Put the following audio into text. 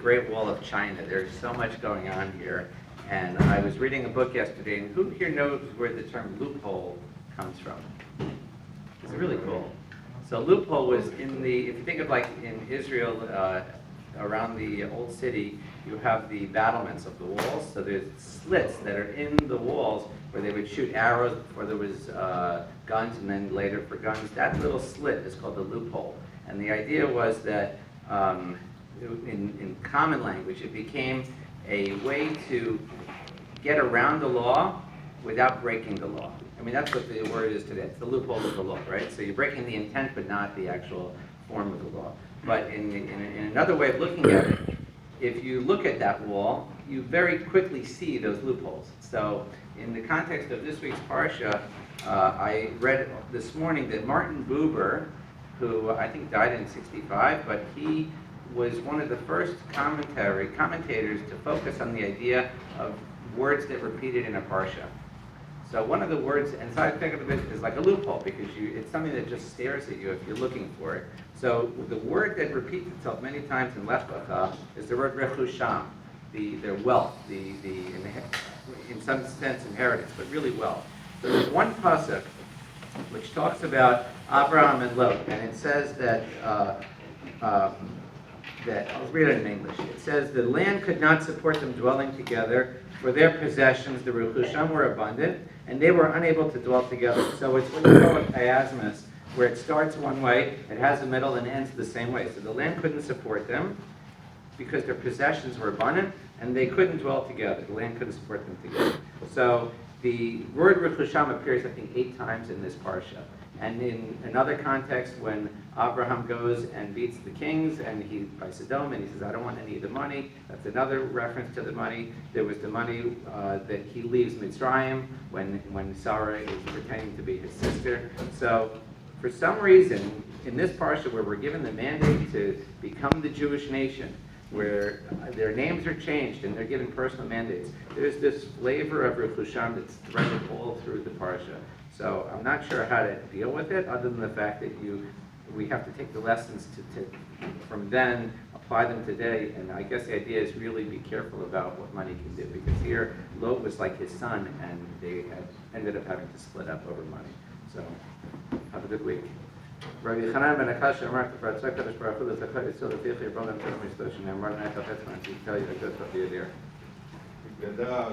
Great Wall of China. There's so much going on here. And I was reading a book yesterday, and who here knows where the term loophole comes from? It's really cool. So loophole was if you think of like in Israel, around the old city, you have the battlements of the walls. So there's slits that are in the walls where they would shoot arrows before there was guns, and then later for guns. That little slit is called the loophole. And the idea was that in common language, it became a way to get around the law without breaking the law. I mean, that's what the word is today. It's the loophole of the law, right? So you're breaking the intent, but not the actual form of the law. But in another way of looking at it, if you look at that wall, you very quickly see those loopholes. So in the context of this week's Parsha, I read this morning that Martin Buber, who I think died in '65, but he was one of the first commentators to focus on the idea of words that repeated in a Parsha. So one of the words, and so I think of it as like a loophole, because it's something that just stares at you if you're looking for it. So the word that repeats itself many times in Lech Lecha is the word Rechush, the wealth, in some sense inheritance, but really wealth. So there's one pasuk which talks about Abraham and Lot, and it says that I'll read it in English. It says, the land could not support them dwelling together, for their possessions, the Rechushim, were abundant, and they were unable to dwell together. So it's what you call a chiasmus, where it starts one way, it has a middle, and ends the same way. So the land couldn't support them because their possessions were abundant, and they couldn't dwell together. The land couldn't support them together. So the word Rechushim appears, I think, 8 times in this parsha. And in another context, when Abraham goes and beats the kings and by Sodom, and he says, I don't want any of the money, that's another reference to the money. There was the money that he leaves Mitzrayim when Sarah is pretending to be his sister. So for some reason, in this parsha where we're given the mandate to become the Jewish nation, where their names are changed and they're given personal mandates, there's this flavor of Rechushim that's threaded all through the parsha. So I'm not sure how to deal with it, other than the fact that we have to take the lessons from then, apply them today, and I guess the idea is really be careful about what money can do, because here Lot was like his son, and they ended up having to split up over money. So have a good week. Rabbi Chanan ben Akash Amar Tefrat Tzakadosh Baruch Hu L'Zachar Yisrael L'Tiach Yirbolem Torah Mitzvah Shnei Amar Na'et Hafetz Manti Tell you a good stuff here.